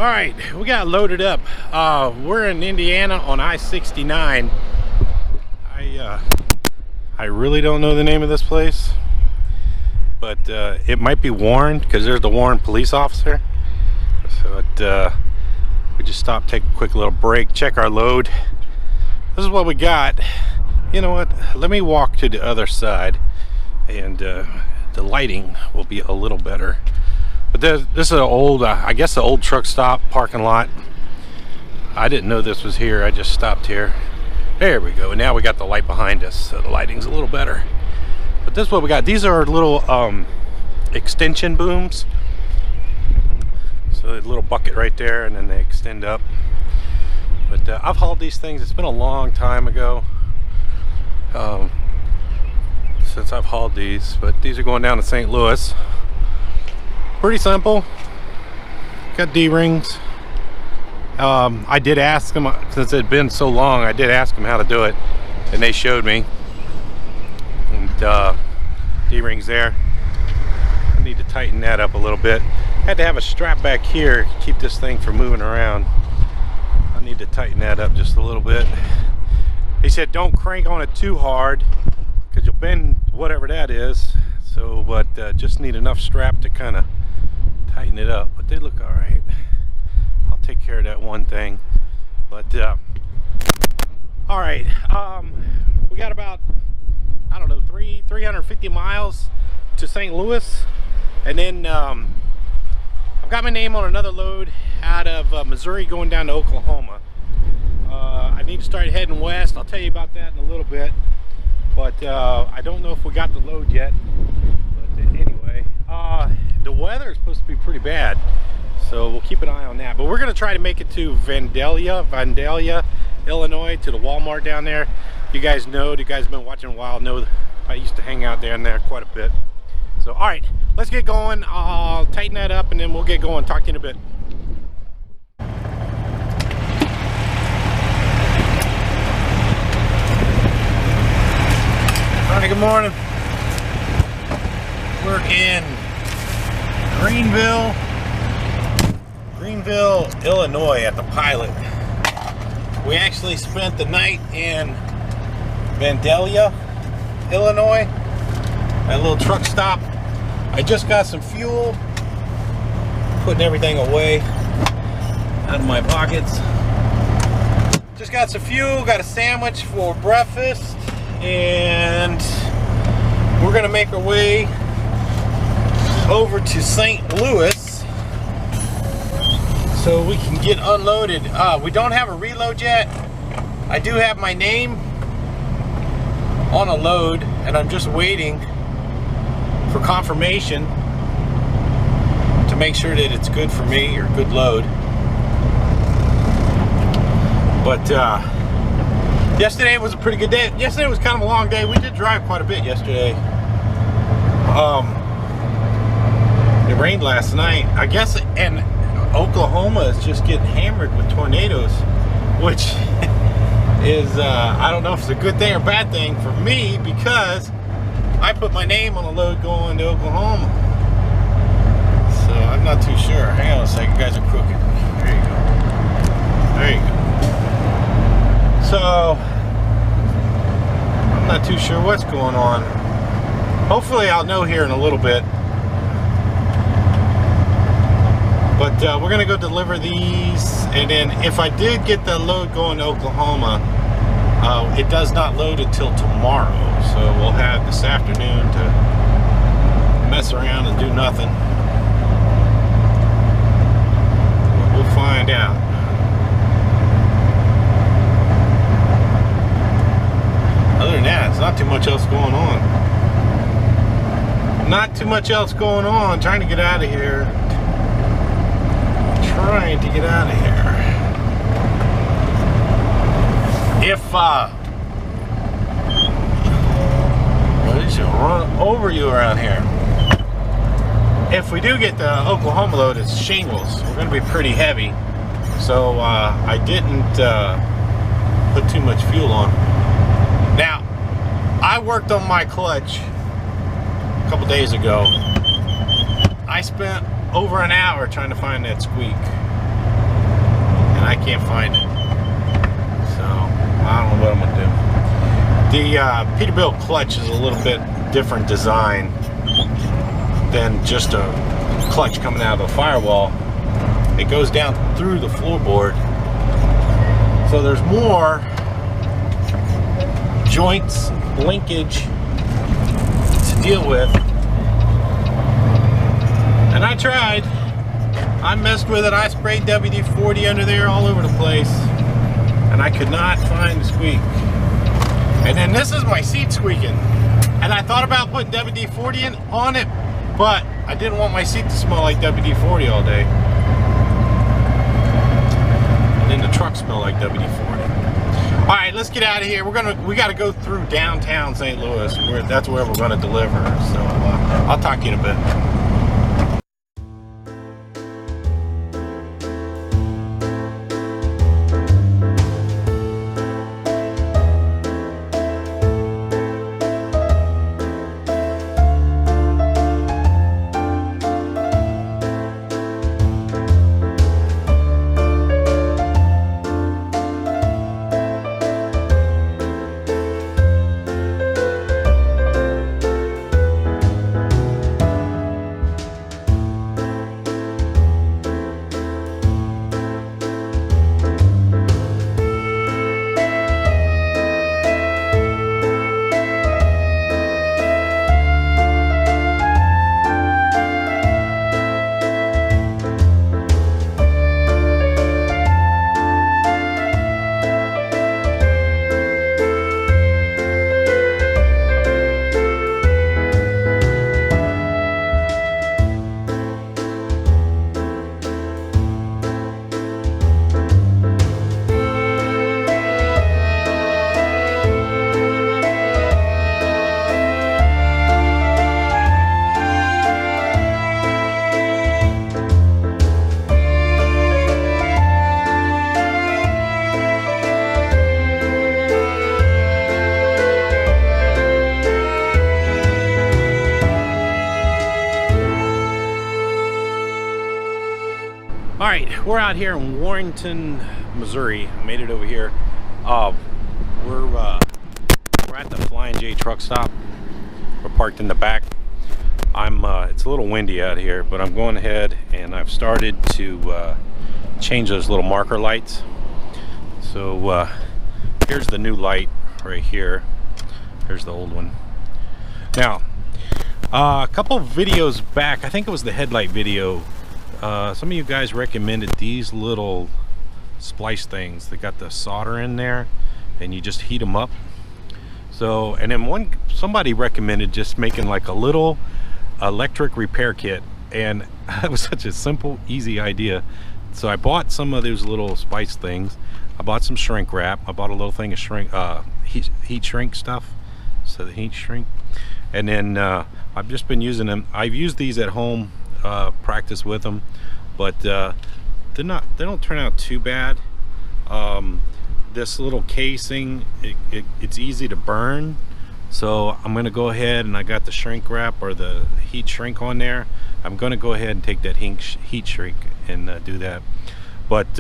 All right, we got loaded up. We're in Indiana on I-69. I really don't know the name of this place, but it might be Warren because there's the Warren police officer. So we just stopped, take a quick little break, check our load. This is what we got. You know what? Let me walk to the other side, and the lighting will be a little better. But this is an old, I guess the old truck stop parking lot. I didn't know this was here. I just stopped here. There we go. Now we got the light behind us, so the lighting's a little better. But this is what we got. These are little extension booms. So a little bucket right there, and then they extend up. But I've hauled these things. It's been a long time ago since I've hauled these. But these are going down to St. Louis. Pretty simple. Got D-rings. I did ask them, since it had been so long, I did ask them how to do it, and they showed me. And D-rings there. I need to tighten that up a little bit. Had to have a strap back here to keep this thing from moving around. I need to tighten that up just a little bit. He said don't crank on it too hard because you'll bend whatever that is. So, but just need enough strap to kind of tighten it up. But they look all right. I'll take care of that one thing. But all right, we got about, I don't know, 350 miles to St. Louis, and then I've got my name on another load out of Missouri going down to Oklahoma. I need to start heading west. I'll tell you about that in a little bit, but I don't know if we got the load yet. But anyway, the weather is supposed to be pretty bad, so we'll keep an eye on that. But we're going to try to make it to Vandalia, Illinois, to the Walmart down there. You guys know, you guys have been watching a while, know I used to hang out down there quite a bit. So, all right, let's get going. I'll tighten that up, and then we'll get going. Talk to you in a bit. All right, good morning. We're in Greenville, Illinois at the Pilot. We actually spent the night in Vandalia, Illinois, at a little truck stop. I just got some fuel, putting everything away out of my pockets. Just got some fuel, got a sandwich for breakfast, and we're gonna make our way over to St. Louis so we can get unloaded. We don't have a reload yet. I do have my name on a load, and I'm just waiting for confirmation to make sure that it's good for me, or good load. But yesterday was a pretty good day. Yesterday was kind of a long day. We did drive quite a bit yesterday. It rained last night, I guess, and Oklahoma is just getting hammered with tornadoes, which is, I don't know if it's a good thing or bad thing for me, because I put my name on a load going to Oklahoma. So I'm not too sure. Hang on a second, guys are crooked. There you go. There you go. So I'm not too sure what's going on. Hopefully I'll know here in a little bit. But we're gonna go deliver these, and then if I did get the load going to Oklahoma, it does not load until tomorrow. So we'll have this afternoon to mess around and do nothing. We'll find out. Other than that, it's not too much else going on. Not too much else going on. Trying to get out of here. Trying to get out of here. If they should run over you around here. If we do get the Oklahoma load, it's shingles. We're going to be pretty heavy, so I didn't put too much fuel on. Now, I worked on my clutch a couple days ago. I spent over an hour trying to find that squeak. and I can't find it. So I don't know what I'm gonna do. The Peterbilt clutch is a little bit different design than just a clutch coming out of the firewall. It goes down through the floorboard, so there's more joints, linkage to deal with. And I tried. I messed with it. I sprayed WD-40 under there all over the place, and I could not find the squeak. And then this is my seat squeaking, and I thought about putting WD-40 on it, but I didn't want my seat to smell like WD-40 all day. And then the truck smelled like WD-40. All right, let's get out of here. We got to go through downtown St. Louis. That's where we're going to deliver. So I'll talk to you in a bit. Alright, we're out here in Warrenton, Missouri. Made it over here. We're at the Flying J truck stop. We're parked in the back. It's a little windy out here, but I'm going ahead and I've started to change those little marker lights. So here's the new light right here. Here's the old one. Now, a couple of videos back, I think it was the headlight video, some of you guys recommended these little splice things. They got the solder in there and you just heat them up. So, and then somebody recommended just making like a little electric repair kit, and it was such a simple, easy idea. So I bought some of those little spice things. I bought some shrink wrap. I bought a little thing of heat shrink stuff, so the heat shrink. And then I've just been using them. I've used these at home, practice with them, but they don't turn out too bad. This little casing, it's easy to burn, so I'm gonna go ahead, and I got the shrink wrap or the heat shrink on there. I'm gonna go ahead and take that heat shrink and do that. But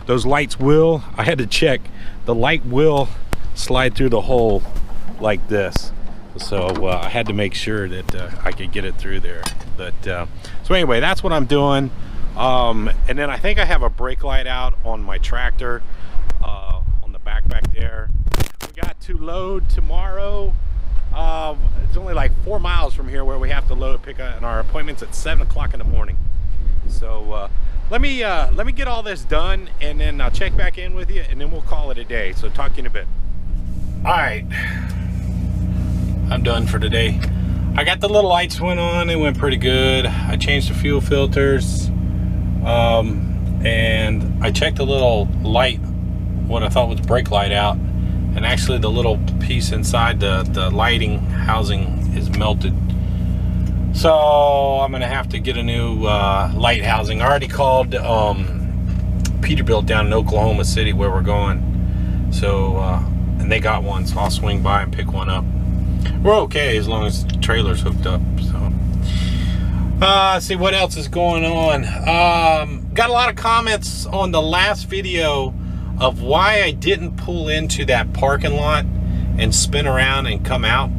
those lights will, I had to check, the light will slide through the hole like this. So I had to make sure that I could get it through there. But so anyway, that's what I'm doing. And then I think I have a brake light out on my tractor on the back there. We got to load tomorrow. It's only like 4 miles from here where we have to load, pick up, and our appointment's at 7 o'clock in the morning. So let me get all this done, and then I'll check back in with you, and then we'll call it a day. So talk to you in a bit. All right, I'm done for today. I got the little lights went on. It went pretty good. I changed the fuel filters, and I checked the little light, what I thought was brake light, out, and actually the little piece inside the lighting housing is melted. So I'm gonna have to get a new light housing. I already called Peterbilt down in Oklahoma City where we're going. So and they got one, so I'll swing by and pick one up. We're okay as long as the trailer's hooked up. So See what else is going on. Got a lot of comments on the last video of why I didn't pull into that parking lot and spin around and come out.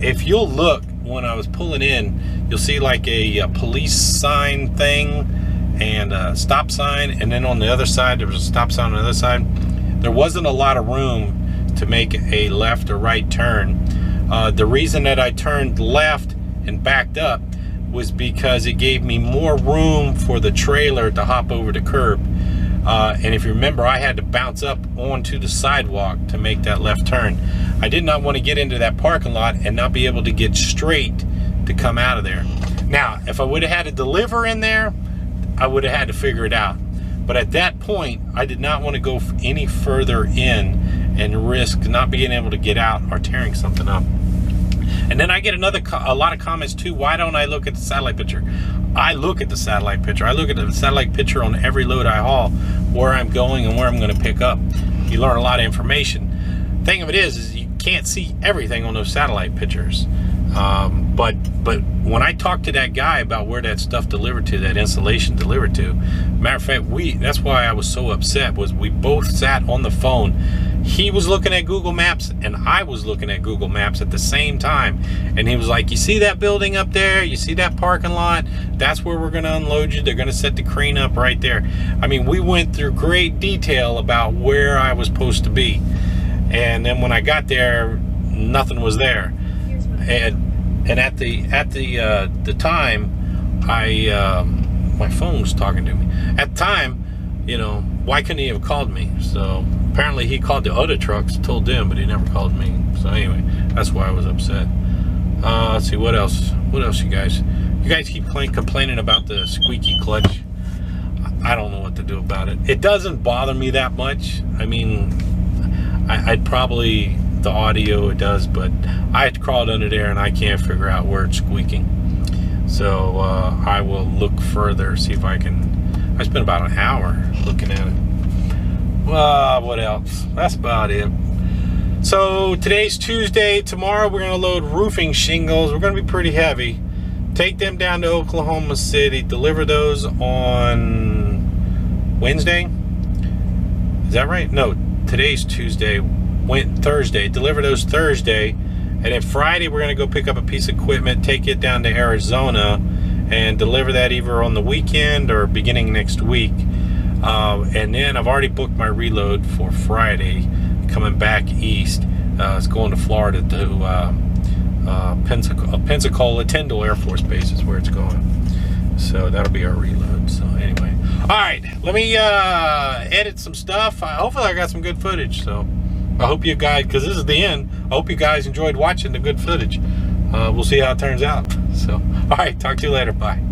If you'll look, when I was pulling in, you'll see like a police sign thing and a stop sign, and then on the other side there was a stop sign on the other side. There wasn't a lot of room to make a left or right turn. The reason that I turned left and backed up was because it gave me more room for the trailer to hop over the curb. And if you remember, I had to bounce up onto the sidewalk to make that left turn. I did not want to get into that parking lot and not be able to get straight to come out of there. Now, if I would have had to deliver in there, I would have had to figure it out. But at that point, I did not want to go any further in and risk not being able to get out or tearing something up. And then I get a lot of comments too. Why don't I look at the satellite picture? I look at the satellite picture. I look at the satellite picture on every load I haul, where I'm going and where I'm going to pick up. You learn a lot of information. Thing of it is you can't see everything on those satellite pictures. But when I talked to that guy about where that stuff delivered to, that insulation delivered to, matter of fact, that's why I was so upset, was we both sat on the phone. He was looking at Google Maps and I was looking at Google Maps at the same time. And he was like, you see that building up there? You see that parking lot? That's where we're going to unload you. They're going to set the crane up right there. I mean, we went through great detail about where I was supposed to be. And then when I got there, nothing was there. And at the time, my phone was talking to me. At the time, you know, why couldn't he have called me? So apparently he called the other trucks, told them, but he never called me. So anyway, that's why I was upset. Let's see, what else? What else, you guys? You guys keep complaining about the squeaky clutch. I don't know what to do about it. It doesn't bother me that much. I mean, I'd probably, the audio it does, but I crawled under there and I can't figure out where it's squeaking. So I will look further, see if I can. I spent about an hour looking at it. What else? That's about it. So today's Tuesday. Tomorrow we're going to load roofing shingles. We're going to be pretty heavy. Take them down to Oklahoma City. Deliver those on Wednesday. Is that right? No, today's Tuesday. Thursday. Deliver those Thursday. And then Friday we're going to go pick up a piece of equipment, take it down to Arizona, and deliver that either on the weekend or beginning next week. And then I've already booked my reload for Friday, coming back east. It's going to Florida to Pensacola, Tyndall Air Force Base is where it's going. So that'll be our reload. So anyway, all right, let me edit some stuff. Hopefully I got some good footage. So I hope you guys, because this is the end, I hope you guys enjoyed watching the good footage. We'll see how it turns out. So, all right, talk to you later. Bye.